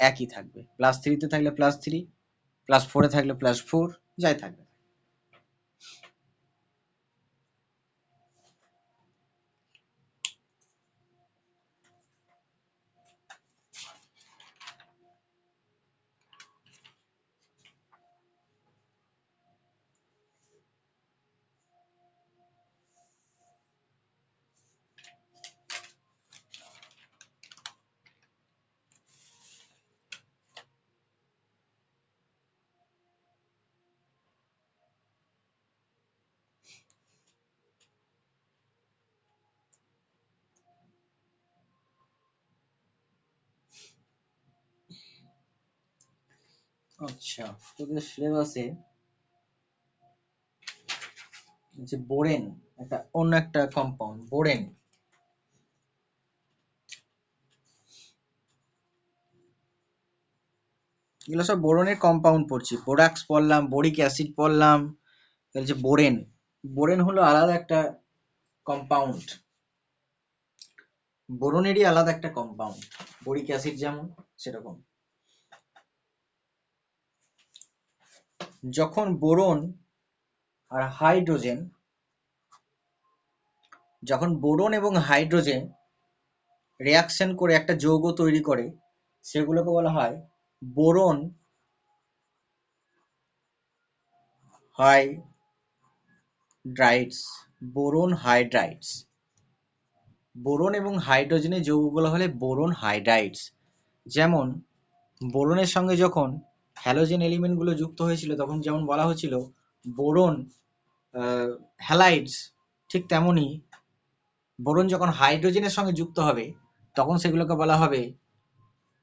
একই থাকবে, +3 থাকলে +3, +4 থাকলে +4, যাই থাকবে। আচ্ছা, তোদের সিলেবাসে যে বোরেন, অন্য একটা কম্পাউন্ড বোরেন, এগুলো সব বোরনের কম্পাউন্ড পড়ছি, বোরাক্স পড়লাম, বোরিক অ্যাসিড পড়লাম, তাহলে যে বোরেন, বোরেন হলো আলাদা একটা কম্পাউন্ড, বোরনেরই আলাদা একটা কম্পাউন্ড, বোরিক অ্যাসিড যেমন সেরকম। যখন বোরন আর হাইড্রোজেন, যখন বোরন এবং হাইড্রোজেন রিয়াকশন করে একটা যৌগ তৈরি করে, সেগুলোকে বলা হয় বোরন হাইড্রাইডস, বোরন হাইড্রাইডস। বোরন এবং হাইড্রোজেনের যৌগগুলো হলে বোরন হাইড্রাইডস। যেমন বোরনের সঙ্গে যখন হ্যালোজেন এলিমেন্টগুলো যুক্ত হয়েছিল, তখন যেমন বলা হয়েছিল বোরন হ্যালাইডস, ঠিক তেমনি বোরন যখন হাইড্রোজেনের সঙ্গে যুক্ত হবে, তখন সেগুলোকে বলা হবে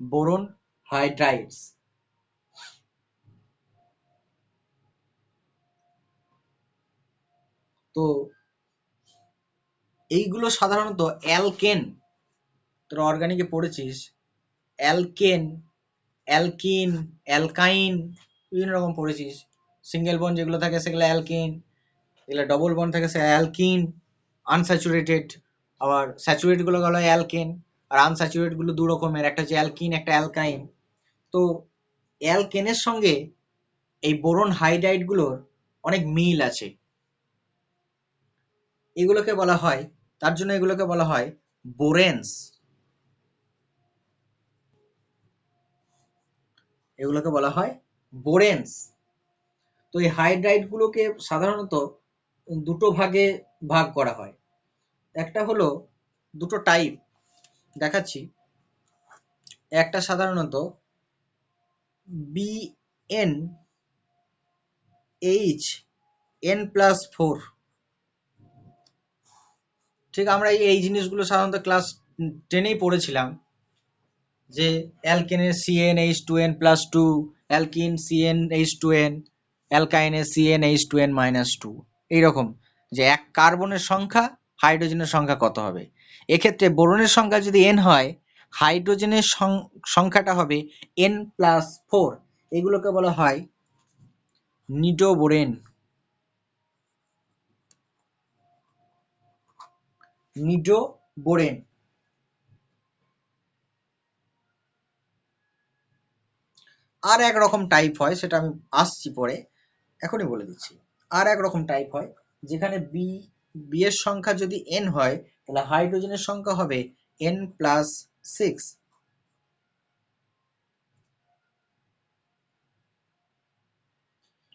বোরন হাইড্রাইডস। তো এইগুলো সাধারণত অ্যালকেন, তোরা অর্গানিকে পড়েছিস, অ্যালকেন, অ্যালকিন, অ্যালকাইন, বিভিন্ন রকম পড়েছিস। সিঙ্গেল বন্ড যেগুলো থাকে সেগুলো অ্যালকিন, এগুলো ডবল বন্ড থাকে সে অ্যালকিন, আনস্যাচুরেটেড, আবার স্যাচুরেটেড গুলো গেল অ্যালকেন, আর আনস্যাচুরেটেড গুলো দু রকমের, একটা হচ্ছে অ্যালকিন, একটা অ্যালকাইন। তো অ্যালকেনের সঙ্গে এই বোরন হাইড্রাইড গুলোর অনেক মিল আছে, এগুলোকে বলা হয়, তার জন্য এগুলোকে বলা হয় বোরেন্স, এগুলোকে বলা হয় বোরেন্স। তো এই হাইড্রাইড গুলোকে সাধারণত দুটো ভাগে ভাগ করা হয়। একটা হলো, দুটো টাইপ দেখাচ্ছি, একটা সাধারণত BnH(n+4), ঠিক আমরা এই জিনিসগুলো সাধারণত ক্লাস 10-এই পড়েছিলাম, যে অ্যালকেনের CnH2n+2, অ্যালকিন CnH2n, অ্যালকাইনের CnH2n-2, এইরকম, যে এক কার্বনের সংখ্যা হাইড্রোজেনের সংখ্যা কত হবে। এক্ষেত্রে বোরনের সংখ্যা যদি n হয়, হাইড্রোজেনের সংখ্যাটা হবে n+4, এগুলোকে বলা হয় নিডোবোরেন, নিডোবোরেন। আর এক রকম টাইপ হয়, সেটা আমি আসছি পরে, এখনই বলে দিচ্ছি। আর এক রকম টাইপ হয়, যেখানে বি এর সংখ্যা যদি n হয়, তাহলে হাইড্রোজেনের সংখ্যা হবে n+6,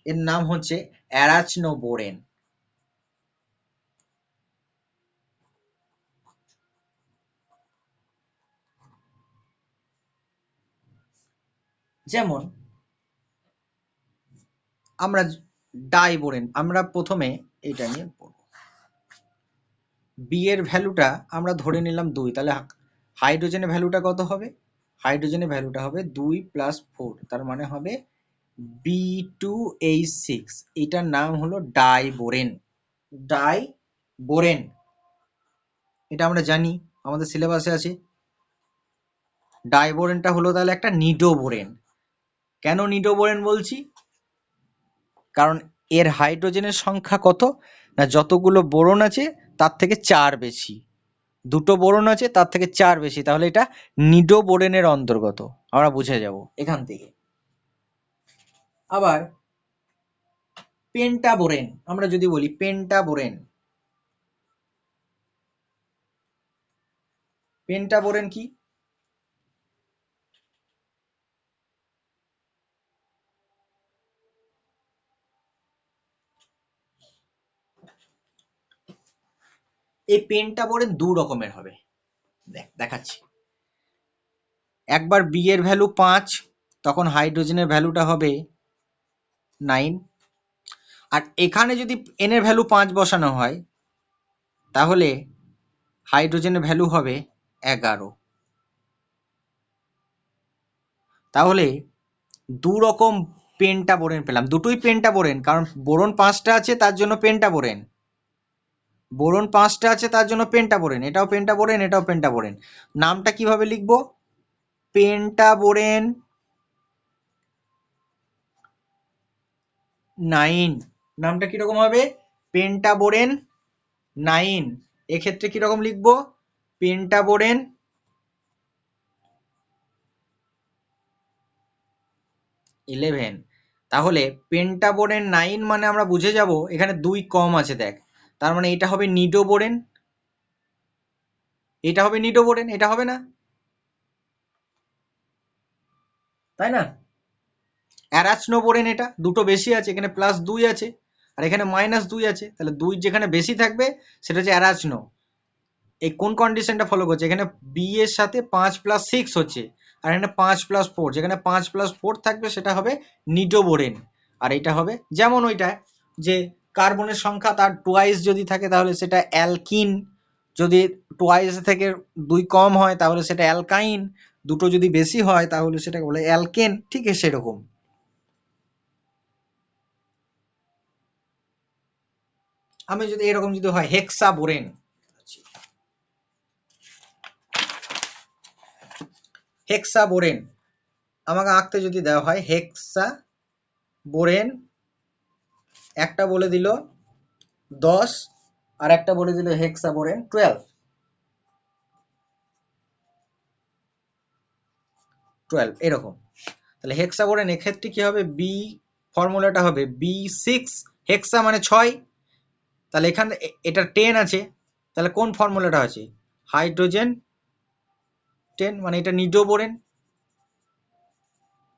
এর নাম হচ্ছে অ্যারাচনোবোরেন। যেমন আমরা ডাইবোরেন, আমরা প্রথমে এটা নিয়ে পড়ব। বি এর ভ্যালুটা আমরা ধরে নিলাম 2, তাহলে হাইড্রোজেনের ভ্যালুটা কত হবে? হাইড্রোজেনের ভ্যালুটা হবে 2 + 4, তার মানে হবে B2H6, এটার নাম হলো ডাইবোরেন, ডাইবোরেন। এটা আমরা জানি, আমাদের সিলেবাসে আছে। ডাইবোরেনটা হলো তাহলে একটা নিডোবোরেন। কেন নিডোবোরেন বলছি? কারণ এর হাইড্রোজেনের সংখ্যা কত না, যতগুলো বোরন আছে তার থেকে 4 বেশি, দুটো বোরন আছে তার থেকে 4 বেশি, তাহলে এটা নিডো বোরেনের অন্তর্গত, আমরা বুঝে যাব এখান থেকে। আবার পেন্টাবোরেন, আমরা যদি বলি পেন্টাবোরেন, পেন্টাবোরেন কি? এই পেন্টাবোরেন দু রকমের হবে, দেখাচ্ছি। একবার বি এর ভ্যালু 5, তখন হাইড্রোজেনের ভ্যালুটা হবে 9। আর এখানে যদি এন এর ভ্যালু 5 বসানো হয় তাহলে হাইড্রোজেনের ভ্যালু হবে 11। তাহলে দু রকম পেন্টাবোরেন পেলাম, দুটোই পেন্টাবোরেন, কারণ বোরন 5টা আছে তার জন্য পেন্টাবোরেন, বোরন 5টা আছে তার জন্য পেন্টাবোরেন, এটাও পেন্টাবোরেন এটাও পেন্টাবোরেন। নামটা কিভাবে লিখবো? পেন্টাবোরেন 9, নামটা কিরকম হবে? পেন্টাবোরেন 9। এক্ষেত্রে কিরকম লিখবো? পেন্টাবোরেন 11। তাহলে পেন্টাবোরেন 9 মানে আমরা বুঝে যাব এখানে 2 কম আছে, দেখ, তার মানে এটা হবে নিডোবোরেন, এটা হবে নিডোবোরেন, এটা হবে না, তাই না? অ্যারাচনোবোরেন, এটা দুটো বেশি আছে, এখানে +2 আছে আর এখানে -2 আছে, তাহলে 2 যেখানে বেশি থাকবে সেটা হচ্ছে অ্যারাচনো। এই কোন কন্ডিশনটা ফলো করছে? এখানে বি এর সাথে 5 + 6 হচ্ছে, আর এখানে 5 + 4, যেখানে 5 + 4 থাকবে সেটা হবে নিডোবোরেন। আর এটা হবে যেমন ওইটা, যে কার্বনের সংখ্যা তার টোয়াইস যদি থাকে তাহলে সেটা অ্যালকিন, যদি টোয়াইস থেকে 2 কম হয় তাহলে সেটা অ্যালকাইন, দুটো যদি বেশি হয় তাহলে সেটাকে বলে অ্যালকেন, ঠিক আছে সেরকম। আমি যদি এরকম যদি হয় হেক্সাবোরেন, হেক্সাবোরেন আমাকে আঁকতে যদি দেওয়া হয় হেক্সাবোরেন, একটা বলে দিল 10 আর একটা বলে দিল হেক্সাবোরেন 12 এরকম। তাহলে হেক্সাবোরেন এক্ষেত্রে কি হবে? বি ফর্মুলাটা হবে B6, হেক্সা মানে 6, তাহলে এখানে এটা 10 আছে, তাহলে কোন ফর্মুলাটা আছে? হাইড্রোজেন 10, মানে এটা নিডোবোরেন,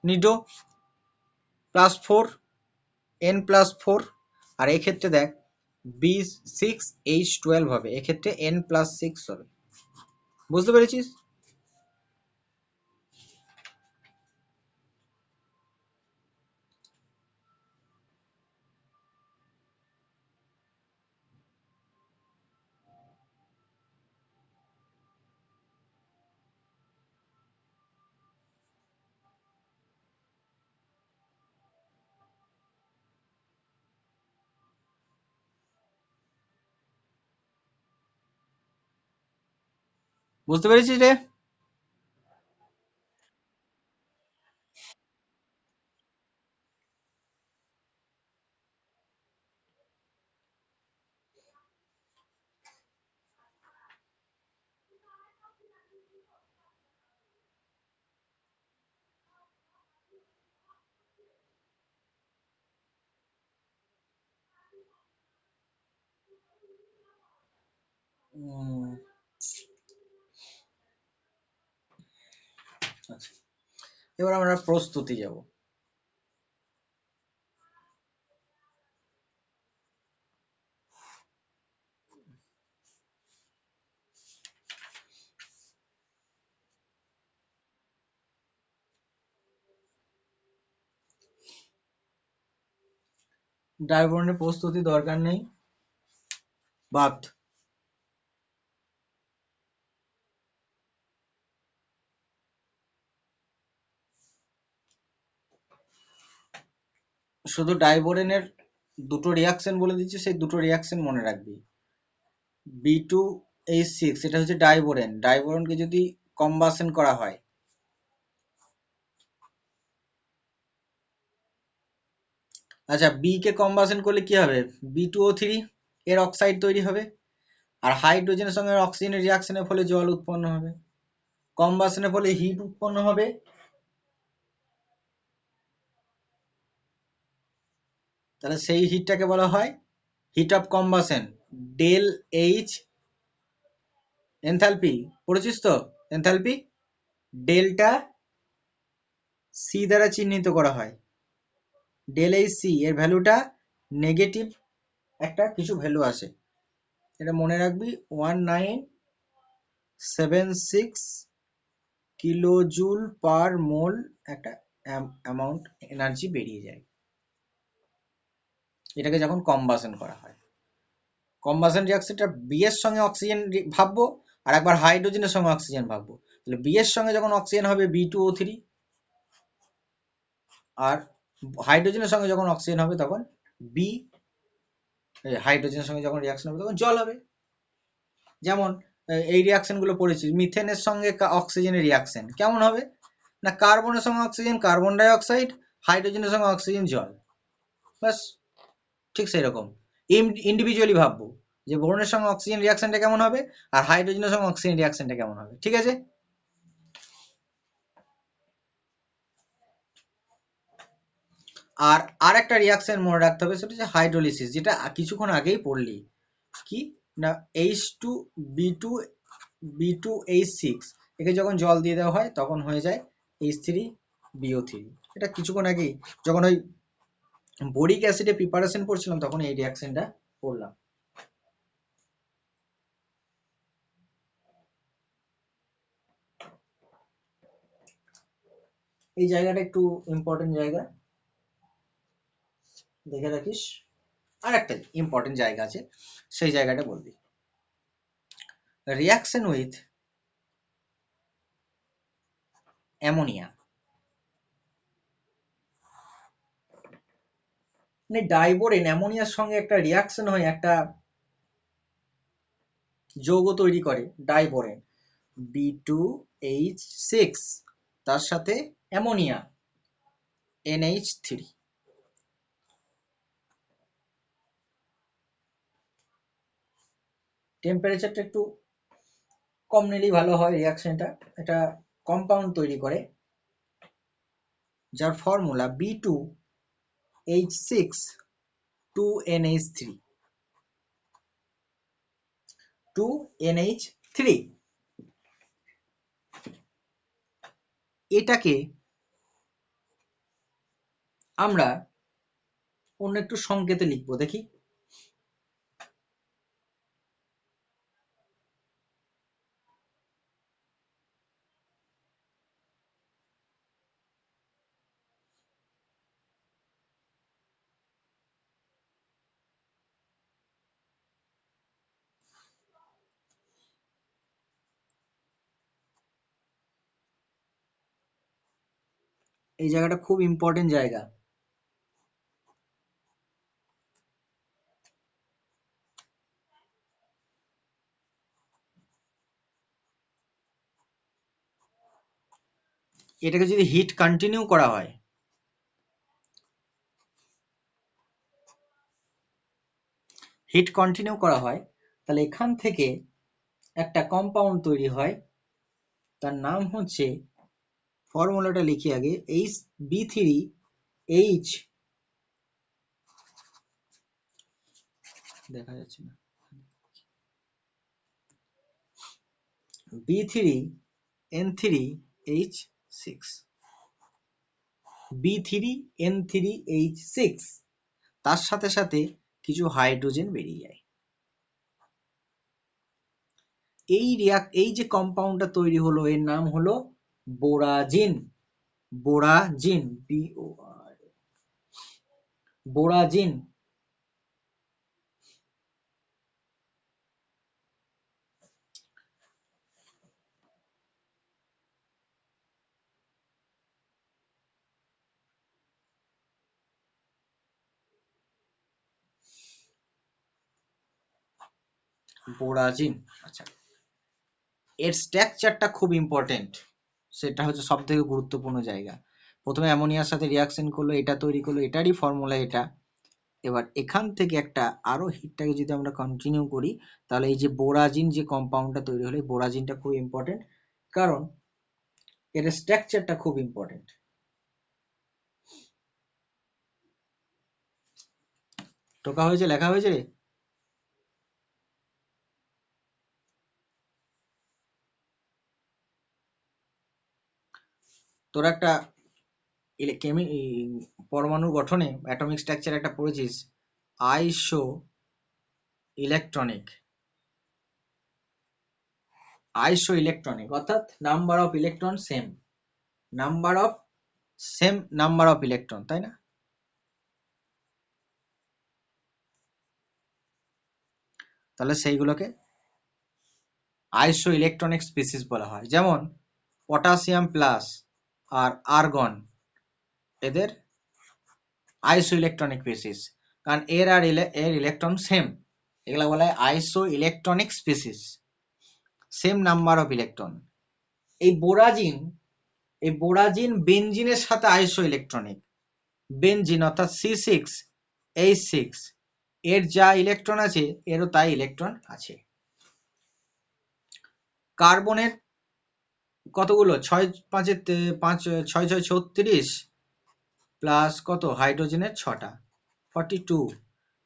নিডো +4 N+4। আর এক্ষেত্রে দেখ B6H12 হবে, এক্ষেত্রে N+6 হবে। বুঝতে পেরেছিস? বুঝতে পেরেছিস রে? আচ্ছা, এবার আমরা প্রস্তুতি যাব। ডাইবোরনের প্রস্তুতি দরকার নেই, বাদ। শুধু ডাইবোরেনের দুটো রিয়াকশন বলে দিচ্ছি, সেই দুটো রিয়াকশন মনে রাখবি। B2H6 এটা হচ্ছে ডাইবোরেন, ডাইবোরনকে যদি কম্বাসন করা হয়, আচ্ছা বি কে কম্বাসন করলে কি হবে? B2O3 এর অক্সাইড তৈরি হবে, আর হাইড্রোজেনের সঙ্গে অক্সিজেনের রিয়াকশনের ফলে জল উৎপন্ন হবে, কম্বাসনের ফলে হিট উৎপন্ন হবে, তাহলে সেই হিটটাকে বলা হয় heat of combustion. Del H enthalpy পড়েছিস তো, এনথালপি ডেল্টা সি দ্বারা চিহ্নিত করা হয়। ডেল এইচ সি এর ভ্যালুটা নেগেটিভ একটা কিছু ভ্যালু আছে, এটা মনে রাখবি, 1976 কিলোজুল পার মোল একটা অ্যামাউন্ট এনার্জি বেরিয়ে যায় এটাকে যখন কম্বাসন করা হয়। কম্বাসন রিয়াকশনটা বি এর সঙ্গে অক্সিজেন ভাববো, আর একবার হাইড্রোজেনের সঙ্গে অক্সিজেন ভাববো। তাহলে বি এর সঙ্গে যখন অক্সিজেন হবে B2O3, আর হাইড্রোজেনের সঙ্গে যখন অক্সিজেন হবে তখন বি, হাইড্রোজেনের সঙ্গে যখন রিয়াকশন হবে তখন জল হবে। যেমন এই রিয়াকশন গুলো পড়েছি, মিথেনের সঙ্গে অক্সিজেনের রিয়াকশন কেমন হবে না, কার্বনের সঙ্গে অক্সিজেন কার্বন ডাই অক্সাইড, হাইড্রোজেনের সঙ্গে অক্সিজেন জল, বাস। ঠিক সেই রকম ইন্ডিভিজুয়ালি ভাববো যে বোরনের সঙ্গে অক্সিজেন রিয়াকশনটা কেমন হবে আর হাইড্রোজেনের সঙ্গে অক্সিজেন রিয়াকশনটা কেমন হবে, ঠিক আছে। আর আরেকটা রিয়াকশন মনে রাখতে হবে, সেটা হচ্ছে হাইড্রোলিসিস, যেটা কিছুক্ষণ আগেই পড়লি, কি না H2B2H6 একে যখন জল দিয়ে দেওয়া হয় তখন হয়ে যায় H3BO3। এটা কিছুক্ষণ আগেই যখন ওই বোরিক অ্যাসিডে প্রিপারেশন পড়ছিলাম তখন এই রিয়াকশনটা পড়লাম। এই জায়গাটা একটু ইম্পর্টেন্ট জায়গা, দেখে রাখিস। আর একটা ইম্পর্টেন্ট জায়গা আছে, সেই জায়গাটা বলবি। রিয়াকশন উইথ অ্যামোনিয়া, মানে ডাইবোরেন অ্যামোনিয়ার সঙ্গে একটা রিয়াকশন হয়, একটা যৌগ তৈরি করে ডাইবোরেন B2H6, তার সাথে অ্যামোনিয়া NH3। টেম্পারেচারটা একটু কম নিলেই ভালো হয় রিয়াকশনটা। এটা কম্পাউন্ড তৈরি করে যার ফর্মুলা B2H6 2NH3 2NH3। এটাকে আমরা অন্য একটু সংকেতে লিখবো, দেখি। এই জায়গাটা খুব ইম্পর্টেন্ট জায়গা। এটাকে যদি হিট কন্টিনিউ করা হয়, তাহলে এখান থেকে একটা কম্পাউন্ড তৈরি হয়, তার নাম হচ্ছে, ফর্মুলাটা লিখি আগে, B3H, দেখা যাচ্ছে না, B3N3H6, B3N3H6, তার সাথে সাথে কিছু হাইড্রোজেন বেরিয়ে যায়। এই যে কম্পাউন্ডটা তৈরি হলো এর নাম হলো বোরাজিন। বোরাজিন, বোরাজিন। বোরাজিন, আচ্ছা। এর স্ট্রাকচারটা খুব ইম্পর্টেন্ট, সেটা হচ্ছে সব থেকে গুরুত্বপূর্ণ জায়গা। প্রথমে অ্যামোনিয়ার সাথে রিয়াকশন করলো, এটা তৈরি করলো, এটারই ফর্মুলা এটা। এবার এখান থেকে একটা আরো হিটটাকে যদি আমরা কন্টিনিউ করি, তাহলে এই যে বোরাজিন যে কম্পাউন্ডটা তৈরি হলো, বোরাজিনটা খুব ইম্পর্টেন্ট, কারণ এর স্ট্রাকচারটা খুব ইম্পর্টেন্ট। টোকা হয়েছে, লেখা হয়েছে রে? তোরা একটা পরমাণুর গঠনে অ্যাটমিক স্ট্রাকচার একটা পড়েছিস, আইসো ইলেকট্রনিক। আইসো ইলেকট্রনিক অর্থাৎ number of electron same, number of electron, তাই না? তাহলে সেইগুলোকে আইসো ইলেকট্রনিক স্পিসিস বলা হয়। যেমন পটাশিয়াম প্লাস আর আর্গন, এদের আইসো ইলেকট্রনিক স্পিসিস, কারণ এর ইলেকট্রন সেম, এগুলা বলা হয় আইসো electronic species, same number of electron. এই বোরাজিন বেনজিনের সাথে আইসো ইলেকট্রনিক। বেনজিন অর্থাৎ C6H6, এর যা ইলেকট্রন আছে এরও তাই ইলেকট্রন আছে। কার্বনের কতগুলো? 6 5 6 6 36 প্লাস কত হাইড্রোজেনের 6টা, 42।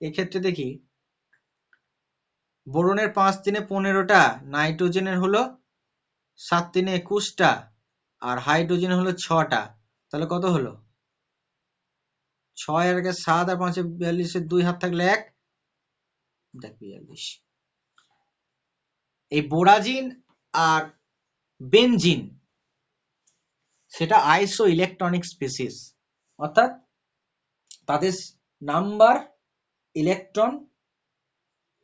এক্ষেত্রে দেখি বোরনের 5 3 15টা, নাইট্রোজেনের হলো 7 3 21টা, আর হাইড্রোজেন হলো 6টা। তাহলে কত হলো? 6 আর 7 আর 5 42, 2 হাত থাকলে 1, দেখ 42। এই বোরাজিন আর বেনজিন সেটা আইসো ইলেকট্রনিক স্পিসিস, অর্থাৎ তাদের নাম্বার ইলেকট্রন,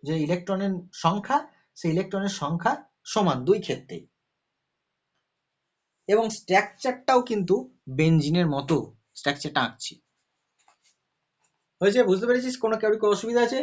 যে ইলেকট্রনের সংখ্যা, সেই ইলেকট্রনের সংখ্যা সমান দুই ক্ষেত্রেই, এবং স্ট্রাকচারটাও কিন্তু বেনজিনের মতো স্ট্রাকচারটা আঁকছি। হয়েছে? বুঝতে পেরেছিস? কোনো কেউ অসুবিধা আছে?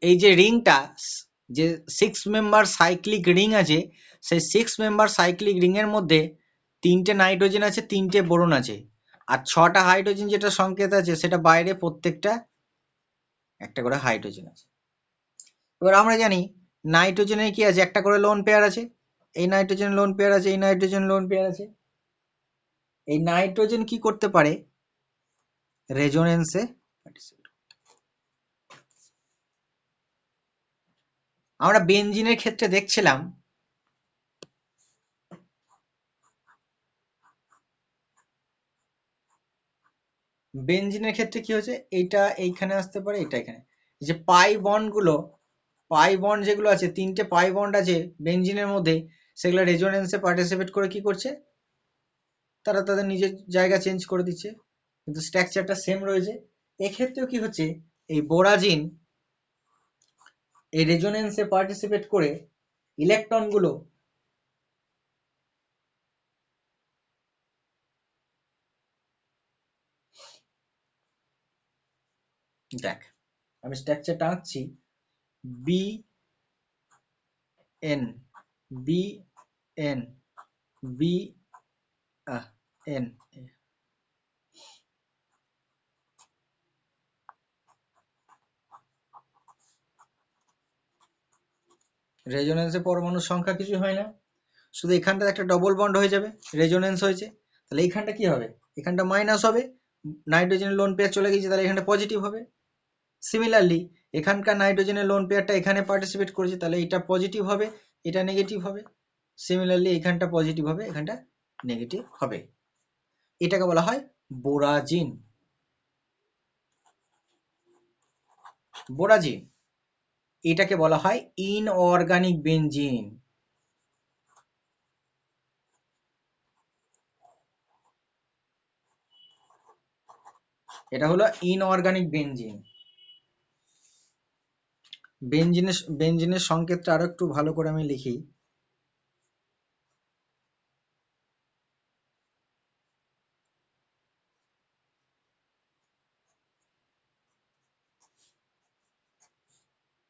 এই যে রিংটা, যে 6 মেম্বার সাইক্লিক রিং আছে, সেই 6 মেম্বার সাইক্লিক রিং এর মধ্যে 3টে নাইট্রোজেন আছে, 3টে বোরন আছে, আর 6টা হাইড্রোজেন যেটা সংকেত আছে সেটা বাইরে প্রত্যেকটা একটা করে হাইড্রোজেন আছে। এবার আমরা জানি নাইট্রোজেনের কি আছে, একটা করে লোন পেয়ার আছে, এই নাইট্রোজেন লোন পেয়ার আছে, এই নাইট্রোজেন লোন পেয়ার আছে। এই নাইট্রোজেন কি করতে পারে? রেজোনেন্সে পার্টিসিপেট। আমরা বেনজিনের ক্ষেত্রে দেখছিলাম বেনজিনের ক্ষেত্রে কি হচ্ছে, এইটা এইখানে আসতে পারে, এটা এখানে। যে পাই বন্ড যেগুলো আছে, 3টে পাই বন্ড আছে বেনজিনের মধ্যে, সেগুলো রেজোনেন্সে পার্টিসিপেট করে কি করছে, তারা তাদের নিজের জায়গা চেঞ্জ করে দিচ্ছে, কিন্তু স্ট্রাকচারটা সেম রয়েছে। এক্ষেত্রেও কি হচ্ছে, এই বোরাজিন এই রেজোনেন্সে পার্টিসিপেট করে ইলেকট্রনগুলো দেখ, আমি স্ট্রাকচারটা আঁকছি, B N B N B N, রেজোনেন্সে পরমাণুর সংখ্যা কিছু হয় না, শুধু এখানটা একটা ডবল বন্ড হয়ে যাবে, রেজোনেন্স হয়েছে, তাহলে এইখানটা কি হবে, এখানটা মাইনাস হবে, নাইট্রোজেনের লোন পেয়ার চলে গেছে, তাহলে এখানটা পজিটিভ হবে। সিমিলারলি এখানকার নাইট্রোজেনের লোন পেয়ারটা এখানে পার্টিসিপেট করেছে, তাহলে এটা পজিটিভ হবে, এটা নেগেটিভ হবে। সিমিলারলি এখানটা পজিটিভ হবে, এখানটা নেগেটিভ হবে। এটাকে বলা হয় বোরাজিন। এটাকে বলা হয় ইনঅর্গানিক বেনজিন। এটা হলো ইনঅর্গানিক বেনজিন। বেনজিনের সংকেতটা আরো একটু ভালো করে আমি লিখি।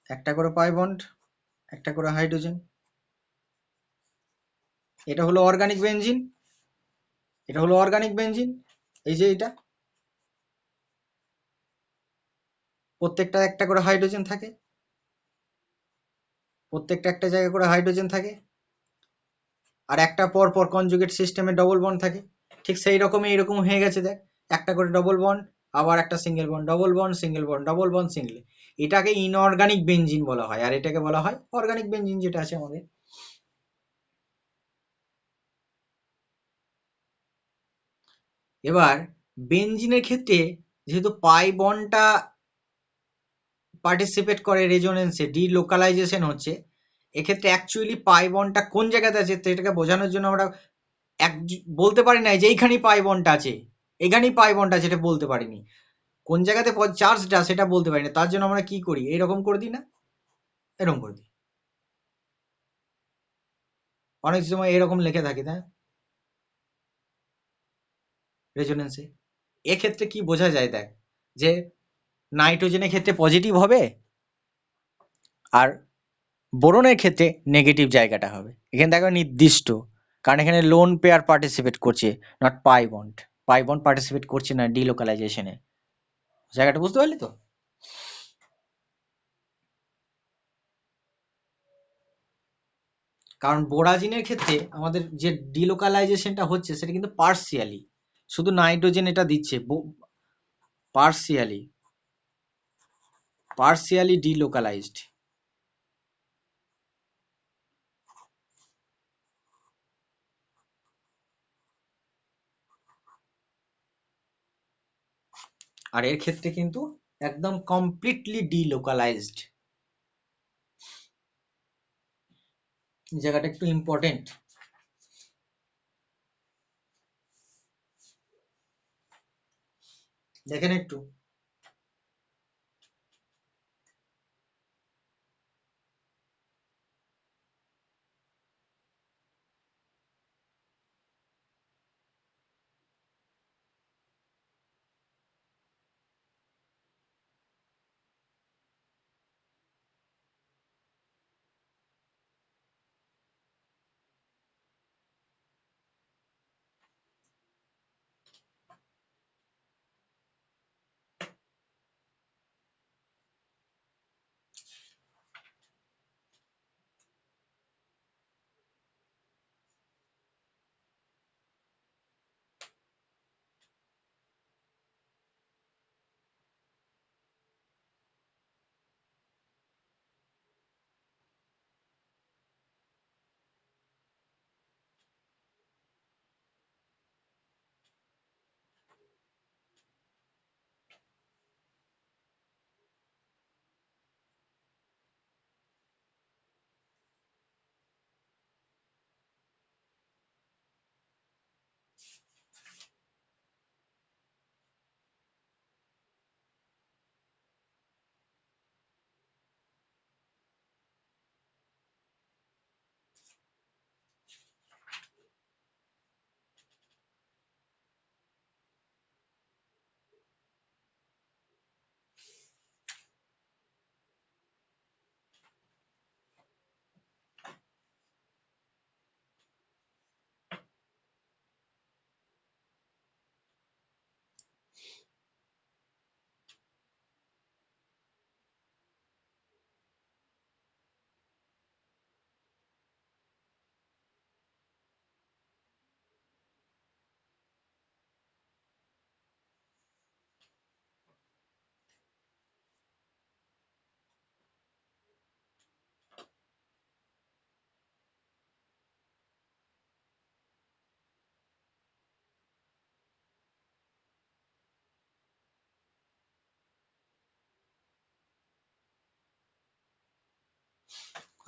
একটা করে পাই বন্ড, একটা করে হাইড্রোজেন। এটা হলো অর্গানিক বেনজিন, এটা হলো অর্গানিক বেনজিন। এই যে এটা প্রত্যেকটা একটা করে হাইড্রোজেন থাকে, প্রত্যেকটা একটা জায়গা করে হাইড্রোজেন থাকে, আর একটা পর পর কনজুগেট সিস্টেমে ডবল বন্ড থাকে। ঠিক সেই রকমই এরকম হয়ে গেছে দেখ, একটা করে ডবল বন্ড, আবার একটা single bond, double bond, single bond, double bond, single. এটাকে ইনঅর্গানিক বেনজিন বলা হয়, আর এটাকে বলা হয় অর্গানিক বেনজিন যেটা আছে আমাদের। এবার বেনজিনের ক্ষেত্রে যেহেতু পাই বন্ডটা পার্টিসিপেট করে রেজোনেন্সে, ডিলোকালাইজেশন হচ্ছে, এক্ষেত্রে অ্যাকচুয়ালি পাই বন্ডটা কোন জায়গাতে আছে সেটাকে বোঝানোর জন্য আমরা এক বলতে পারি না যে এইখানেই পাই বন্ডটা আছে, এখানেই পাই বন্ডটা আছে, এটা বলতে পারিনি। কোন জায়গাতে চার্জটা সেটা বলতে পারি না, তার জন্য আমরা কি করি, এরকম করে দিই না, এরকম করে দিই, অনেক সময় এরকম লিখে থাকি তাই রেজোনেন্সে। এক্ষেত্রে কি বোঝা যায় দেখ, যে নাইট্রোজেনের ক্ষেত্রে পজিটিভ হবে, আর বোরনের ক্ষেত্রে নেগেটিভ জায়গাটা হবে। এখানে দেখো নির্দিষ্ট, কারণ এখানে লোন পেয়ার পার্টিসিপেট করছে, not pi bond. Pi bond participate করছে না ডিলোকালাইজেশনে। জায়গাটা বুঝতে পারলি তো? কারণ বোরাজিনের ক্ষেত্রে আমাদের যে ডিলোকালাইজেশনটা হচ্ছে সেটা কিন্তু পার্সিয়ালি, শুধু নাইট্রোজেন এটা দিচ্ছে পার্সিয়ালি, পার্সিয়ালি ডিলোকালাইজড। আর এর ক্ষেত্রে কিন্তু একদম কমপ্লিটলি ডিলোকালাইজড। জায়গাটা একটু ইম্পর্টেন্ট, দেখেন একটু।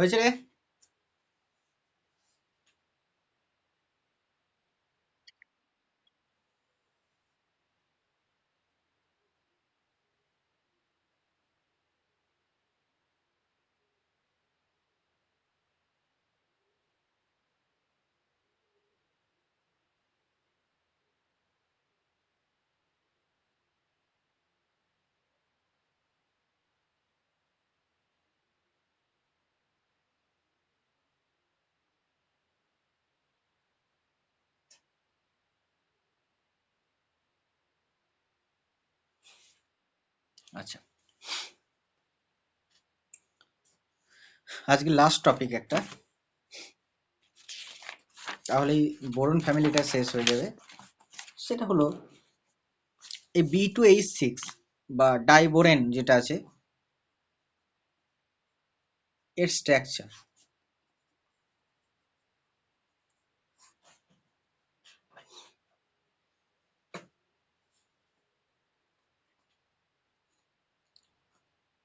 হয়েছে রে? আচ্ছা, আজকে লাস্ট টপিক একটা, তাহলেই বোরন ফ্যামিলিটা শেষ হয়ে যাবে। সেটা হলো এই B2H6 বা ডাইবোরেন যেটা আছে, এর স্ট্রাকচার।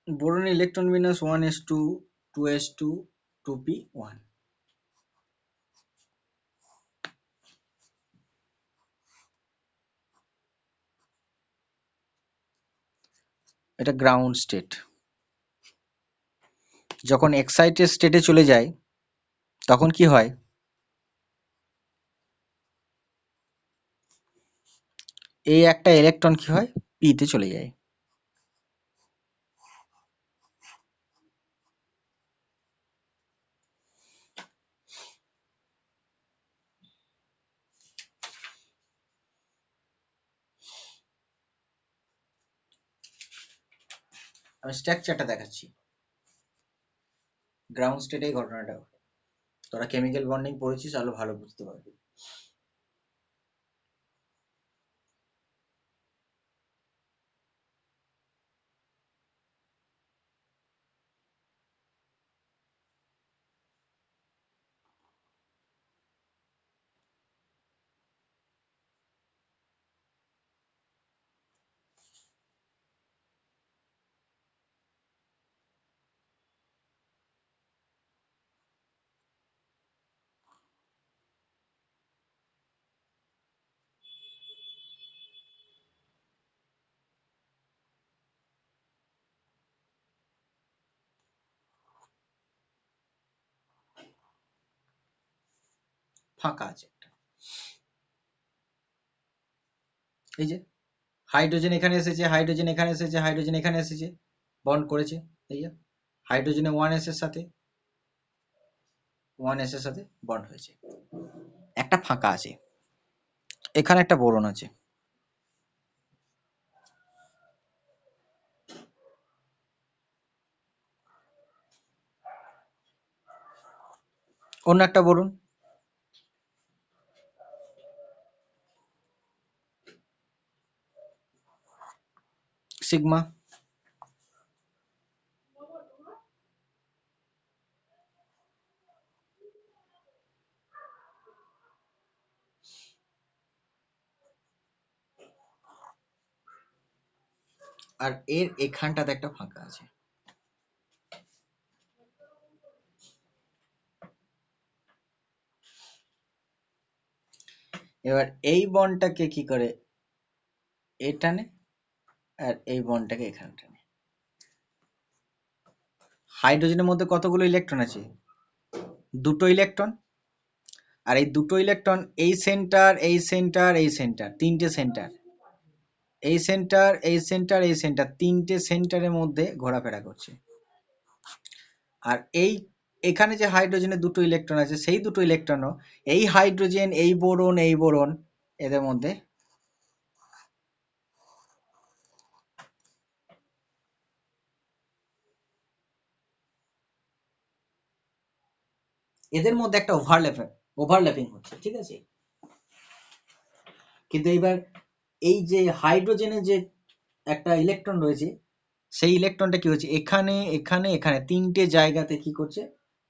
বোরন ইলেকট্রন বিন্যাস 1s2 2s2 2p1। এটা গ্রাউন্ড স্টেট। যখন এক্সাইটেড স্টেটে চলে যায় তখন কি হয়, এই একটা ইলেকট্রন কি হয়, পি তে চলে যায়। আমি স্ট্রাকচারটা দেখাচ্ছি। গ্রাউন্ড স্টেটে এই ঘটনাটা ঘটে। তোরা কেমিক্যাল বন্ডিং পড়েছিস, আরো ভালো বুঝতে পারবি। ফাঁকা আছে একটা। এই যে হাইড্রোজেন এখানে এসেছে, হাইড্রোজেন এখানে এসেছে, হাইড্রোজেন এখানে এসেছে, বন্ড করেছে। এই যে হাইড্রোজেনে 1s এর সাথে 1s এর সাথে বন্ড হয়েছে, একটা ফাঁকা আছে। এখানে একটা বোরন আছে, অন্য একটা বোরন, সিগমা। আর এর এখানটাতে একটা ফাঁকা আছে। এবার এই বন্ডটাকে কি করে, এ টানে, আর এই বন্ডটাকে এখানে টানে। হাইড্রোজেনের মধ্যে কতগুলো ইলেকট্রন আছে, দুটো ইলেকট্রন। আর এই দুটো ইলেকট্রন এই সেন্টার, এই সেন্টার, এই সেন্টার, তিনটে সেন্টার, এই সেন্টার, এই সেন্টার, এই সেন্টার, তিনটে সেন্টারের মধ্যে ঘোরাফেরা করছে। আর এই এখানে যে হাইড্রোজেনের দুটো ইলেকট্রন আছে, সেই দুটো ইলেকট্রনও এই হাইড্রোজেন, এই বোরন, এই বোরন, এদের মধ্যে এদের মধ্যে একটা ওভারল্যাপিং হচ্ছে, ঠিক আছে। কিন্তু এবার এই যে হাইড্রোজেনের যে একটা ইলেকট্রন রয়েছে, সেই ইলেকট্রনটা কি হচ্ছে, এখানে এখানে এখানে তিনটে জায়গাতে কি করছে,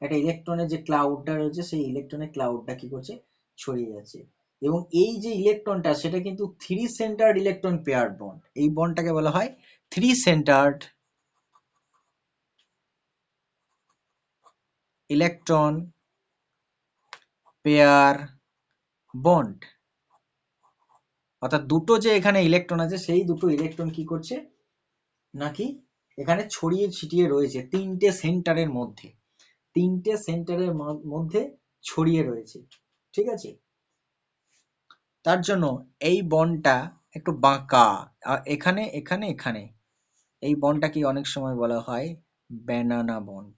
একটা ইলেকট্রনের যে ক্লাউডটা রয়েছে, সেই ইলেকট্রনের ক্লাউডটা কি করছে, ছড়িয়ে যাচ্ছে। এবং এই যে ইলেকট্রনটা, সেটা কিন্তু three centred electron pair bond. এই বন্ডটাকে বলা হয় three centred. Electron pair bond, অর্থাৎ দুটো যে এখানে ইলেকট্রন আছে সেই দুটো ইলেকট্রন কি করছে নাকি এখানে ছড়িয়ে ছিটিয়ে রয়েছে তিনটে সেন্টারের মধ্যে, তিনটে সেন্টারের মধ্যে ছড়িয়ে রয়েছে, ঠিক আছে। তার জন্য এই বন্ডটা একটু বাঁকা, এখানে এখানে এখানে এই বন্ডটা কি অনেক সময় বলা হয় ব্যানানা বন্ড।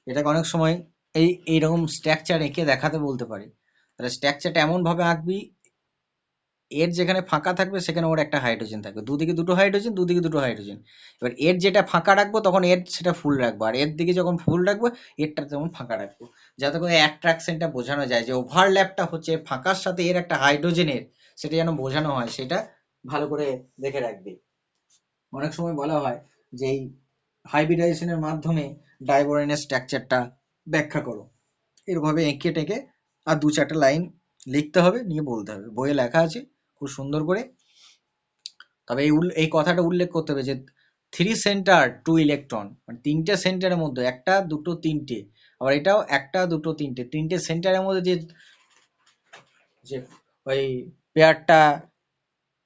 এটাকে অনেক সময় এইরকম স্ট্রাকচার এঁকে দেখাতে বলতে পারে, তাহলে স্ট্রাকচারটা এমন ভাবে আঁকবি এর যেখানে ফাঁকা থাকবে সেখানে ওর একটা হাইড্রোজেন থাকবে, দুদিকে দুটো হাইড্রোজেন, দুদিকে দুটো হাইড্রোজেন। এবার এর যেটা ফাঁকা রাখবো তখন এর সেটা ফুল রাখবো, আর এর দিকে যখন ফুল রাখবো এরটা তখন ফাঁকা রাখবো, যাতে করে অ্যাট্রাকশনটা বোঝানো যায় যে ওভারল্যাপটা হচ্ছে ফাঁকার সাথে এর একটা হাইড্রোজেনের, সেটা যেন বোঝানো হয়, সেটা ভালো করে দেখে রাখবে। অনেক সময় বলা হয় যে এই হাইব্রিডাইজেশনের মাধ্যমে ডাইবোরেনের স্ট্রাকচারটা ব্যাখ্যা করো, এরভাবে এঁকে টেকে আর দু চারটা লাইন লিখতে হবে, নিয়ে বলতে হবে, বইয়ে লেখা আছে খুব সুন্দর করে। তবে এই কথাটা উল্লেখ করতে হবে যে 3 সেন্টার 2 ইলেকট্রন, মানে তিনটে সেন্টারের মধ্যে একটা দুটো তিনটে, আবার এটাও একটা দুটো তিনটে, তিনটে সেন্টারের মধ্যে যে যে ওই পেয়ারটা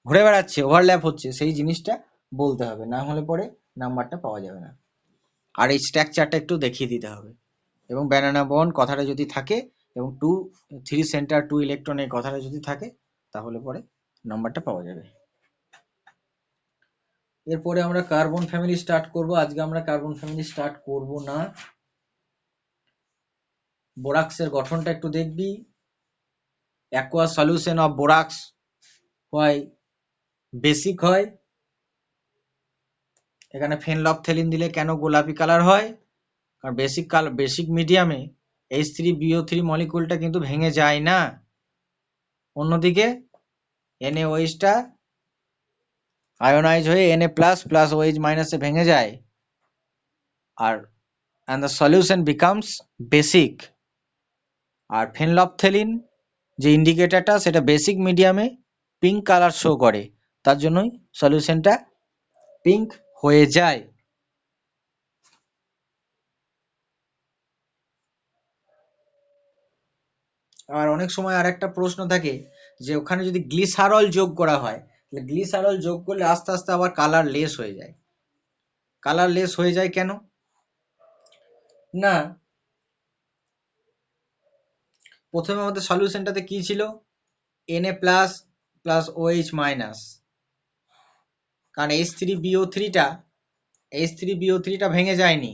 ঘুরে বেড়াচ্ছে ওভারল্যাপ হচ্ছে সেই জিনিসটা বলতে হবে, না হলে পরে নাম্বারটা পাওয়া যাবে না। আর এই স্ট্রাকচারটা একটু দেখিয়ে দিতে হবে, এবং ব্যানানা বন্ড কথাটা যদি থাকে এবং 3 সেন্টার 2 ইলেকট্রনের কথাটা যদি থাকে তাহলে পরে নাম্বারটা পাওয়া যাবে। এরপরে আমরা কার্বন ফ্যামিলি স্টার্ট করব। আজকে আমরা কার্বন ফ্যামিলি স্টার্ট করব না। বোরাক্সের গঠনটা একটু দেখবি। অ্যাকোয়াস সলিউশন অফ বোরাক্স হয় বেসিক হয়। এখানে ফেনলফথেলিন দিলে কেন গোলাপি কালার হয়, কারণ বেসিক মিডিয়ামে H3BO3 মলিকুলটা কিন্তু ভেঙে যায় না, অন্যদিকে NaOH টা আয়োনাইজ হয়ে Na প্লাস OH মাইনাসে ভেঙে যায়, আর and the solution becomes basic। আর ফেনলফথেলিন যে ইন্ডিকেটরটা সেটা বেসিক মিডিয়ামে পিঙ্ক কালার শো করে, তার জন্যই সলিউশনটা পিঙ্ক হয়ে যায়। আর অনেক সময় আর একটা প্রশ্ন থাকে যে ওখানে যদি গ্লিসারল যোগ করা হয়, তাহলে গ্লিসারল যোগ করলে আস্তে আস্তে আবার কালার লেস হয়ে যায়। কালার লেস হয়ে যায় কেন না, প্রথমে আমাদের সলিউশনটাতে কি ছিল Na প্লাস OH মাইনাস, কারণ H3BO3টা ভেঙে যায়নি,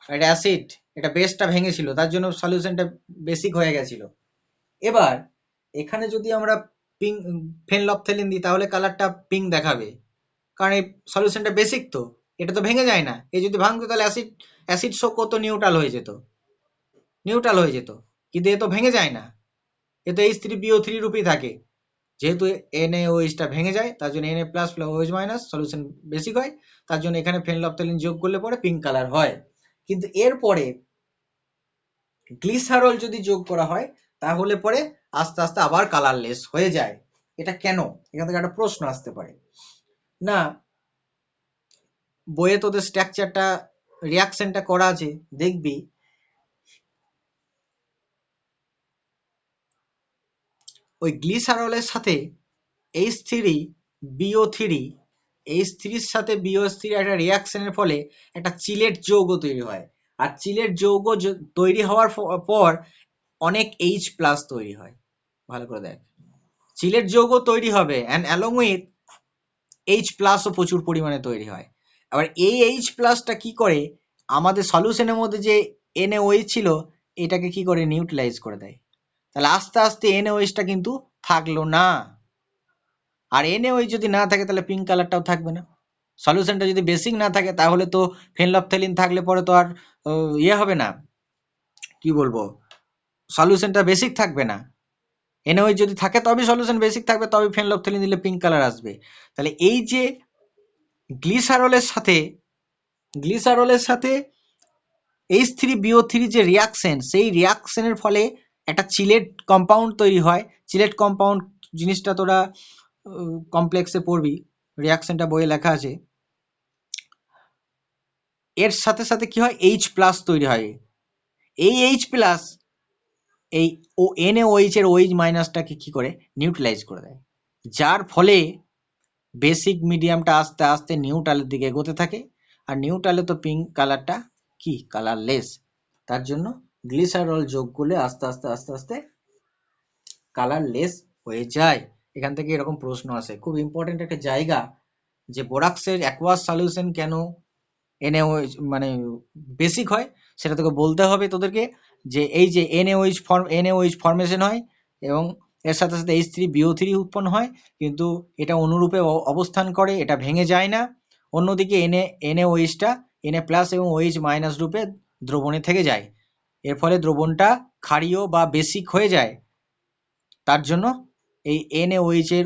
এটা অ্যাসিড, এটা বেসটা ভেঙেছিল, তার জন্য সলিউশনটা বেসিক হয়ে গেছিল। এবার এখানে যদি আমরা পিঙ্ক ফেনলফথেলিন দিই তাহলে কালারটা পিঙ্ক দেখাবে, কারণ এই সলিউশনটা বেসিক, তো এটা তো ভেঙে যায় না, এই যদি ভাঙতো তাহলে অ্যাসিড শোক করতো, নিউট্রাল হয়ে যেত, কিন্তু এ তো ভেঙে যায় না, এ তো H3BO3 রূপেই থাকে। যেহেতু NaOH ভেঙে যায় তার জন্য Na plus OH minus solution basic হয়, তার জন্য এখানে ফেনলফথেলিন যোগ করলে পরে পিঙ্ক কালার হয়। কিন্তু এরপরে গ্লিসারল যদি যোগ করা হয় তাহলে পরে আস্তে আস্তে আবার কালারলেস হয়ে যায়। এটা কেন, এখান থেকে একটা প্রশ্ন আসতে পারে। না, বইয়ে তোদের স্ট্রাকচারটা রিয়াকশনটা করা আছে, দেখবি ওই গ্লিসারলের সাথে H3BO3 সাথে BO3 একটা রিয়াকশনের ফলে একটা চিলেট যৌগ তৈরি হয়, আর চিলেট যৌগ তৈরি হওয়ার পর অনেক H প্লাস তৈরি হয়। ভালো করে দেখ, চিলেট যৌগ তৈরি হবে অ্যান্ড অ্যালং উইথ H প্লাসও প্রচুর পরিমাণে তৈরি হয়। আবার এই H প্লাসটা কি করে আমাদের সলিউশনের মধ্যে যে NaOH ছিল এটাকে কি করে নিউট্রালাইজ করে দেয়, তাহলে আস্তে আস্তে NaOH কিন্তু থাকলো না, আর NaOH যদি না থাকে তাহলে পিঙ্ক কালারটাও থাকবে না। সলিউশনটা যদি বেসিক না থাকে তাহলে তো ফেনলফথেলিন থাকলে পরে তো আর ইয়ে হবে না, কি বলবো, সলিউশনটা বেসিক থাকবে না। NaOH যদি থাকে তবে সলিউশন বেসিক থাকবে, তবে ফেনলফথেলিন দিলে পিঙ্ক কালার আসবে। তাহলে এই যে গ্লিসারলের সাথে H3BO3 যে রিয়াকশন, সেই রিয়াকশনের ফলে একটা চিলেট কম্পাউন্ড তৈরি হয়। চিলেট কম্পাউন্ড জিনিসটা তোরা কমপ্লেক্সে পড়বি, রিয়াকশনটা বইয়ে লেখা আছে। এর সাথে সাথে কি হয়, এইচ প্লাস তৈরি হয়। এই এইচ প্লাস এই ও NaOH এর OH মাইনাসটাকে কি করে নিউট্রালাইজ করে দেয়, যার ফলে বেসিক মিডিয়ামটা আস্তে আস্তে নিউট্রালের দিকে এগোতে থাকে। আর নিউট্রালে তো পিঙ্ক কালারটা কি কালারলেস, তার জন্য গ্লিসারল যোগ করলে আস্তে আস্তে আস্তে আস্তে কালারলেস হয়ে যায়। এখান থেকে এরকম প্রশ্ন আসে, খুব ইম্পর্টেন্ট একটা জায়গা, যে বোরাক্সের অ্যাকোয়াস সলিউশন কেন NaOH মানে বেসিক হয়, সেটা তোকে বলতে হবে তোদেরকে। যে এই যে NaOH ফর্মেশন হয় এবং এর সাথে সাথে H3BO3 উৎপন্ন হয়, কিন্তু এটা অনুরূপে অবস্থান করে, এটা ভেঙে যায় না। অন্যদিকে NaOHটা Na প্লাস এবং OH মাইনাস রূপে দ্রবণে থেকে যায়, এর ফলে দ্রবণটা ক্ষারীয় বা বেসিক হয়ে যায়। তার জন্য এই NaOH এর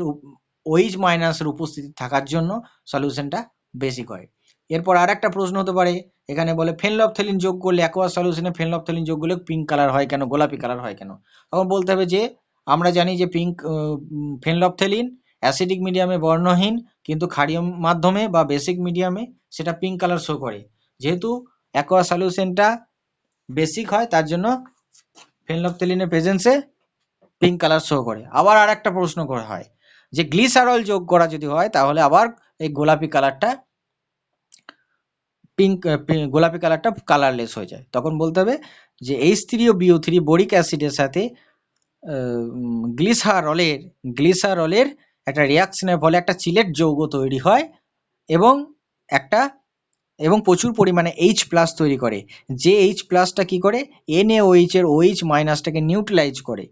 OH মাইনাসের উপস্থিতি থাকার জন্য সলিউশনটা বেসিক হয়। এরপর আর একটা প্রশ্ন হতে পারে, এখানে বলে ফেনলফথেলিন যোগ করলে অ্যাকোয়াস সলিউশনে ফেনলফথেলিন যোগ করলে পিঙ্ক কালার হয় কেন, গোলাপি কালার হয় কেন? তখন বলতে হবে যে আমরা জানি যে ফেনলফথেলিন অ্যাসিডিক মিডিয়ামে বর্ণহীন, কিন্তু ক্ষারীয় মাধ্যমে বা বেসিক মিডিয়ামে সেটা পিঙ্ক কালার শো করে। যেহেতু অ্যাকোয়াস সলিউশনটা বেসিক হয়, তার জন্য ফেনলফথেলিনের প্রেজেন্সে পিঙ্ক কালার শো করে। আবার আর একটা প্রশ্ন করা হয় যে গ্লিসারল যোগ করা যদি হয়, তাহলে আবার এই গোলাপি কালারটা গোলাপি কালারটা কালারলেস হয়ে যায়। তখন বলতে হবে যে H3BO3 বোরিক অ্যাসিডের সাথে গ্লিসারলের একটা রিয়াকশনের ফলে একটা চিলেট যৌগ তৈরি হয় এবং একটা এবং প্রচুর পরিমাণে H প্লাস তৈরি করে। যে H প্লাসটা কি করে, NaOH এর OH মাইনাসটাকে নিউট্রালাইজ করে,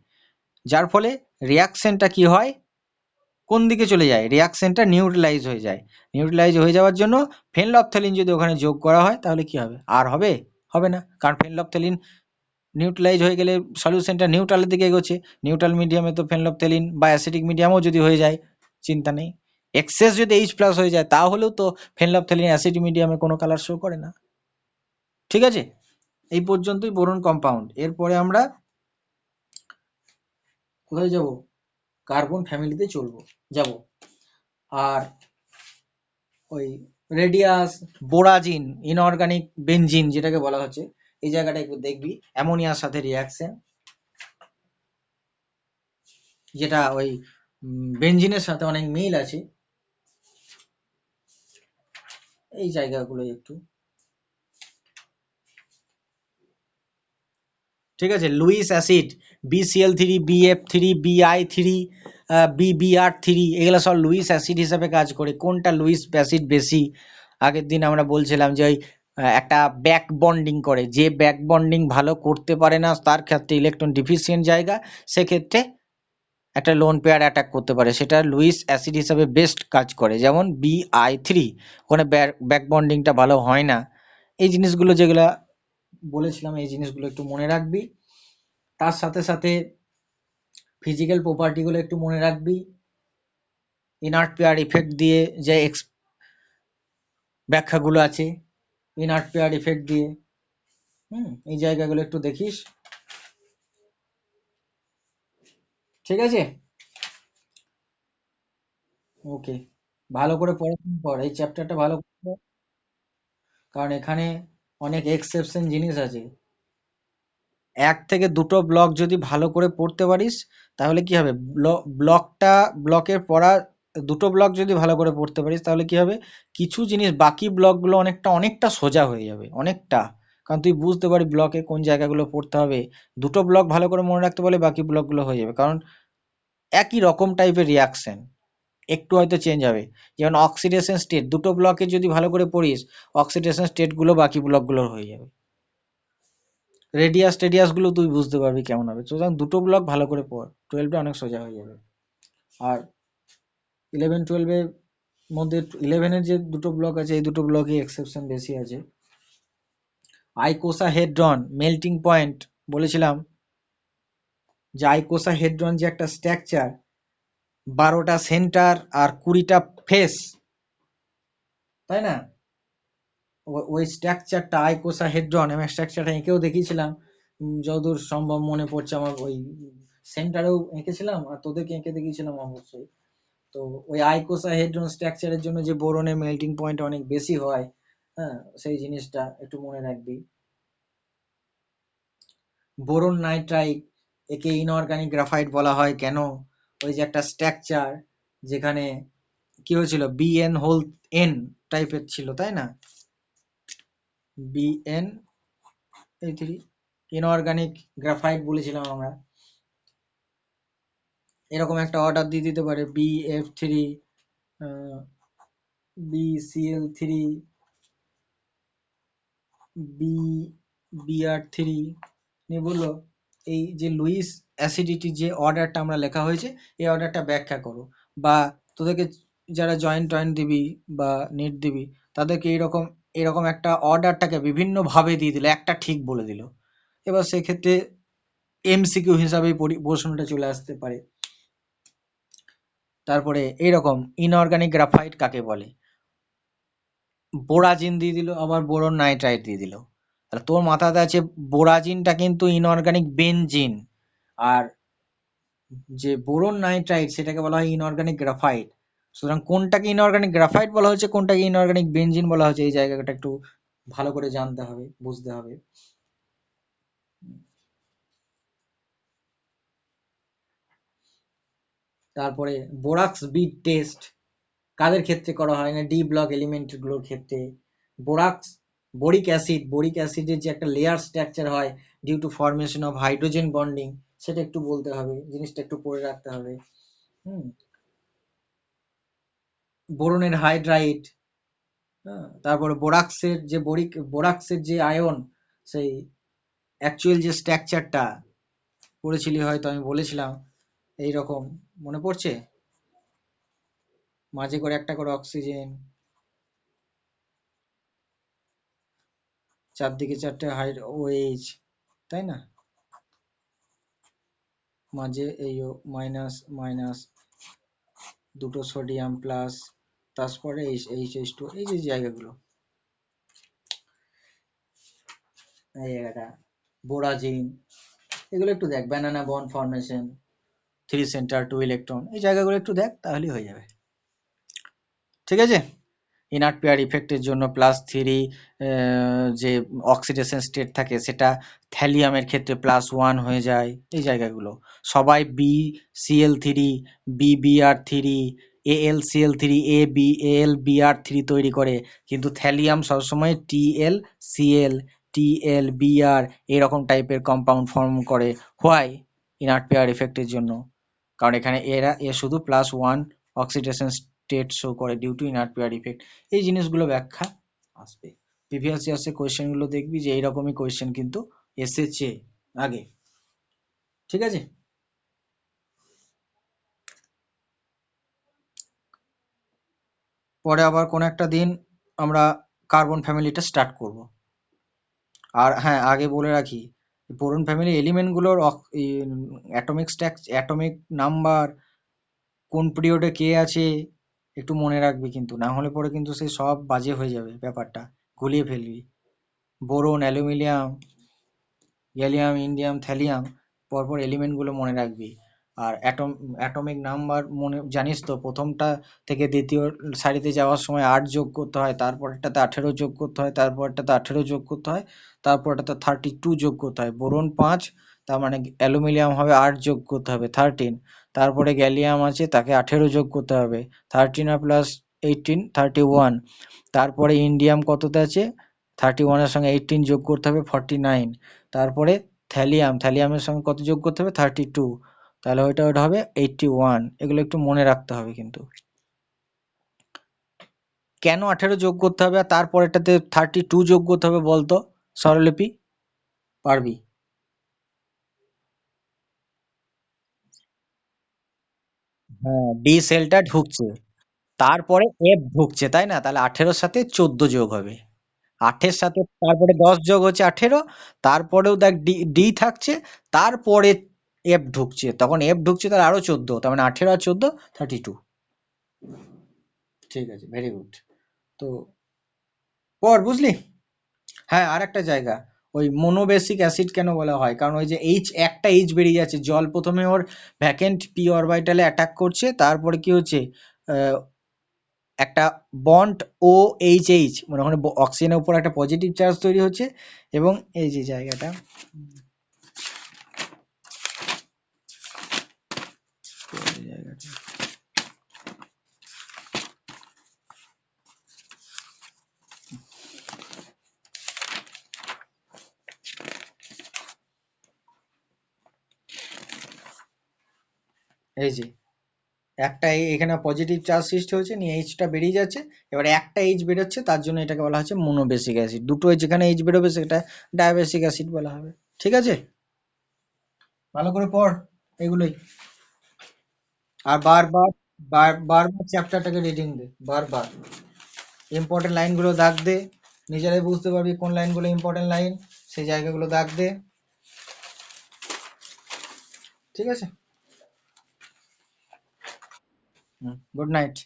যার ফলে রিয়াকশনটা কি হয়, কোন দিকে চলে যায়, রিয়াকশনটা নিউট্রালাইজ হয়ে যায়। নিউট্রালাইজ হয়ে যাওয়ার জন্য ফেনলফথেলিন যদি ওখানে যোগ করা হয়, তাহলে কি হবে, আর হবে না, কারণ ফেনলফথেলিন নিউট্রালাইজ হয়ে গেলে সলিউশনটা নিউট্রালের দিকে এগোচ্ছে। নিউট্রাল মিডিয়ামে তো ফেনলফথেলিন বা অ্যাসিডিক মিডিয়ামও যদি হয়ে যায়, চিন্তা নেই। এক্সেস যদি H প্লাস হয়ে যায়, তাহলেও তো ফেনলফথেলিন অ্যাসিডিক মিডিয়ামে কোনো কালার শো করে না। ঠিক আছে, এই পর্যন্তই বোরন কম্পাউন্ড। এরপরে আমরা কোথায় যাব, কার্বন ফ্যামিলিতে যাব। আর ওই রেডিয়াস, বোরাজিন, ইনঅর্গানিক বেনজিন যেটাকে বলা হচ্ছে, এই জায়গাটা একটু দেখবি। অ্যামোনিয়ার সাথে রিয়াকশন, যেটা ওই বেনজিনের সাথে অনেক মিল আছে, এই জায়গাগুলো একটু ঠিক আছে। Luis acid BCl3, BF3, BI3, BBr3, এগুলো সব লুইস অ্যাসিড হিসাবে কাজ করে। কোনটা লুইস অ্যাসিড বেশি, আগের দিন আমরা বলছিলাম যে ওই একটা ব্যাক বন্ডিং করে, যে ব্যাক বন্ডিং ভালো করতে পারে না, তার ক্ষেত্রে ইলেকট্রন ডিফিসিয়েন্ট জায়গা, সেক্ষেত্রে একটা লোন পেয়ার অ্যাটাক করতে পারে, সেটা লুইস অ্যাসিড হিসাবে বেস্ট কাজ করে। যেমন BI3, ওখানে ব্যাক বন্ডিংটা ভালো হয় না। এই জিনিসগুলো যেগুলো বলেছিলাম, এই জিনিসগুলো একটু মনে রাখবি। তার সাথে সাথে ফিজিক্যাল প্রপার্টিগুলো একটু মনে রাখবি। ইনার্ট পেয়ার ইফেক্ট দিয়ে যে ব্যাখ্যাগুলো আছে, ইনার্ট পেয়ার ইফেক্ট দিয়ে এই জায়গাগুলো একটু দেখিস। ঠিক আছে, ওকে, ভালো করে পড়াশোনা কর, এই চ্যাপ্টারটা ভালো করে পড়, কারণ এখানে অনেক এক্সেপশন জিনিস আছে। এক থেকে দুটো ব্লক যদি ভালো করে পড়তে পারিস, তাহলে কি হবে, ব্লকের পড়া, দুটো ব্লক যদি ভালো করে পড়তে পারিস, তাহলে কি হবে, কিছু জিনিস বাকি ব্লকগুলো অনেকটা সোজা হয়ে যাবে, অনেকটা। কারণ তুই বুঝতে পারবি ব্লকে কোন জায়গাগুলো পড়তে হবে। দুটো ব্লক ভালো করে মনে রাখতে পারলে বাকি ব্লকগুলো হয়ে যাবে, কারণ একই রকম টাইপের রিয়াকশন, একটু হয়তো চেঞ্জ হবে। যেমন অক্সিডেশন স্টেট, দুটো ব্লকে যদি ভালো করে পড়িস, অক্সিডেশন স্টেটগুলো বাকি ব্লকগুলোর হয়ে যাবে। রেডিয়াস গুলো তুই বুঝতে পারবি কেমন হবে। সুতরাং দুটো ব্লক ভালো করে পড়, 12টা অনেক সোজা হয়ে যাবে। আর 11-12 মধ্যে 11-এর যে দুটো ব্লক আছে, এই দুটো ব্লকে এক্সেপশন বেশি আছে। আইকোসাহেড্রন মেল্টিং পয়েন্ট বলেছিলাম, যে আইকোসাহেড্রন যে একটা স্ট্রাকচার, 12টা সেন্টার আর 20টা ফেস, তাই না? ওই স্ট্রাকচারটা আইকোসাহেড্রন, আমি স্ট্রাকচারটা এঁকেও দেখিয়েছিলাম, যতদূর সম্ভব মনে পড়ছে আমার, ওই সেন্টারেও এঁকেছিলাম আর তোদেরকে এঁকে দেখিয়েছিলাম অবশ্যই। তো ওই আইকোসাহেড্রন স্ট্রাকচারের জন্য যে বোরনের মেল্টিং পয়েন্ট অনেক বেশি হয়, হ্যাঁ, সেই জিনিসটা একটু মনে রাখবি। বোরন নাইট্রাইট, একে ইনঅর্গানিক গ্রাফাইট বলা হয় কেন? ওই যে একটা স্ট্রাকচার যেখানে কি হয়েছিল, বিএন হোল এন টাইপের ছিল, তাই না? বিএন এই থ্রি ইনঅর্গানিক গ্রাফাইট বলেছিলাম আমরা। এরকম একটা অর্ডার দিয়ে দিতে পারে, BF3, BCl3, BR3 নিয়ে বললো এই যে লুইস অ্যাসিডিটি যে অর্ডারটা আমরা লেখা হয়েছে, এই অর্ডারটা ব্যাখ্যা করো। বা তোদেরকে যারা জয়েন্ট টয়েন্ট দিবি বা নেট দিবি, তাদেরকে এইরকম এরকম একটা অর্ডারটাকে বিভিন্ন ভাবে দিয়ে দিল, একটা ঠিক বলে দিল। এবার সেক্ষেত্রে MCQ হিসাবে প্রশ্নটা চলে আসতে পারে। তারপরে এইরকম ইনঅর্গানিক গ্রাফাইট কাকে বলে, বোরাজিন দিয়ে দিল, আবার বোরন নাইট্রাইট দিয়ে দিল। তাহলে তোর মাথাতে আছে বোরাজিনটা কিন্তু ইনঅর্গানিক বেনজিন, আর যে বোরন নাইট্রাইট সেটাকে বলা হয় ইনঅর্গানিক গ্রাফাইট। সুতরাং কোনটাকে ইনঅর্গানিক গ্রাফাইট বলা হচ্ছে, কোনটাকে ইনঅর্গানিক বেনজিন বলা হচ্ছে, এই জায়গাটা একটু ভালো করে জানতে হবে, বুঝতে হবে। তারপরে বোরাক্স বিট টেস্ট কাদের ক্ষেত্রে করা হয় না, ডি ব্লক এলিমেন্ট গুলোর ক্ষেত্রে। বোরাক্স বোরিক অ্যাসিডের যে একটা লেয়ার স্ট্রাকচার হয় due to formation of hydrogen bonding, সেটা একটু বলতে হবে, জিনিসটা একটু পড়ে রাখতে হবে। হুম। বোরনের হাইড্রাইট, হ্যাঁ, তারপরে বোরাক্সের যে আয়ন, সেই অ্যাকচুয়াল যে স্ট্রাকচারটা পড়েছিলি হয়তো, আমি বলেছিলাম এই রকম, মনে পড়ছে? মাঝে করে একটা করে অক্সিজেন, চারদিকে চারটে OH, তাই না? মাঝে এই মাইনাস মাইনাস, দুটো সোডিয়াম প্লাস, তারপরে H2, এই যে জায়গাগুলো, এই জায়গাটা বোরাজিন, এগুলো একটু দেখ, banana bond formation, 3 centre 2 electron, এই জায়গাগুলো একটু দেখ, তাহলেই হয়ে যাবে। ঠিক আছে। ইনার্ট পেয়ার ইফেক্টের জন্য +3 যে অক্সিডেশন স্টেট থাকে, সেটা থ্যালিয়ামের ক্ষেত্রে +1 হয়ে যায়। এই জায়গাগুলো সবাই BCl3, BBr3, AlCl3, AlBr3 তৈরি করে, কিন্তু থ্যালিয়াম সবসময় TlCl, TlBr এরকম টাইপের কম্পাউন্ড ফর্ম করে। হোয়াই? ইনার্ট পেয়ার ইফেক্টের জন্য। কারণ এখানে এ শুধু +1 অক্সিডেশন স্টেট শো করে due to inert pair effect. এই জিনিসগুলো ব্যাখ্যা আসবে প্রিভিয়াস ইয়ার্সের কোয়েশ্চেন গুলো, দেখবি যে এইরকমই কোয়েশ্চেন কিন্তু এসেছে আগে। ঠিক আছে। পরে আবার কোন একটা দিন আমরা কার্বন ফ্যামিলিটা স্টার্ট করব। আর হ্যাঁ, আগে বলে রাখি, বোরন ফ্যামিলি এলিমেন্ট গুলোর অ্যাটমিক নাম্বার, কোন পিরিয়ডে কে আছে, একটু মনে রাখবি কিন্তু, না হলে পরে কিন্তু সে সব বাজে হয়ে যাবে, ব্যাপারটা গুলিয়ে ফেলবি। Boron, aluminium, gallium, indium, thallium, পরপর এলিমেন্টগুলো মনে রাখবি। আর অ্যাটমিক নাম্বার মনে জানিস তো, প্রথমটা থেকে দ্বিতীয় সারিতে যাওয়ার সময় 8 যোগ করতে হয়, তারপরটাতে 18 যোগ করতে হয়, তারপরটাতে 18 যোগ করতে হয়, তারপরটাতে 32 যোগ করতে হয়। বোরন 5, তার মানে অ্যালুমিনিয়াম হবে 8 যোগ করতে হবে 13, তারপরে গ্যালিয়াম আছে, তাকে 18 যোগ করতে হবে 13 আর +18 31, তারপরে ইন্ডিয়াম কততে আছে, 31 এর সঙ্গে 18 যোগ করতে হবে 49, তারপরে থ্যালিয়ামের সঙ্গে কত যোগ করতে হবে 32, তাহলে ওইটা হবে 81। এগুলো একটু মনে রাখতে হবে কিন্তু। কেন 18 যোগ করতে হবে আর তারপরেটাতে 32 যোগ করতে হবে বলতো, স্বরলিপি পারবি? হ্যাঁ, ডি সেলটা ঢুকছে, তারপরে এফ ঢুকছে, তাই না? তাহলে 18-র সাথে 14 যোগ হবে, 8-এর সাথে তারপরে 10 যোগ হচ্ছে 18, তারপরেও দেখ ডি থাকছে, তারপরে এফ ঢুকছে, তখন এফ ঢুকছে তাহলে আরো 14, তার মানে 18 আর 14 32। ঠিক আছে, ভেরি গুড। তো পর বুঝলি। হ্যাঁ, আর একটা জায়গা, ওই মোনোবেসিক অ্যাসিড কেন বলা হয়, কারণ ওই যে একটা এইচ বেরিয়ে যাচ্ছে, জল প্রথমে ওর ভ্যাকেন্ট পি অরবিটালে অ্যাটাক করছে, তারপরে কি হচ্ছে একটা বন্ড ও এইচ মানে ওখানে অক্সিজেনের উপর একটা পজিটিভ চার্জ তৈরি হচ্ছে, এবং এই যে জায়গাটা এই যে একটা এখানে পজিটিভ চার্জ সৃষ্টি হচ্ছে, নিয়ে এইচটা বেরিয়ে যাচ্ছে, এবারে একটা এইচ বেরোচ্ছে, তার জন্য এটাকে বলা হচ্ছে মোনোবেসিক অ্যাসিড। দুটো যেখানে এইচ বেরোবে সেটা ডায়াবেসিক অ্যাসিড বলা হবে। ঠিক আছে, ভালো করে পড় এগুলোই, আর বারবার বারবার চ্যাপ্টারটাকে রিডিং দে, বারবার ইম্পর্টেন্ট লাইনগুলো দাগ দে, নিজেরাই বুঝতে পারবি কোন লাইনগুলো ইম্পর্টেন্ট লাইন, সেই জায়গাগুলো দাগ দে। ঠিক আছে, গুড নাইট।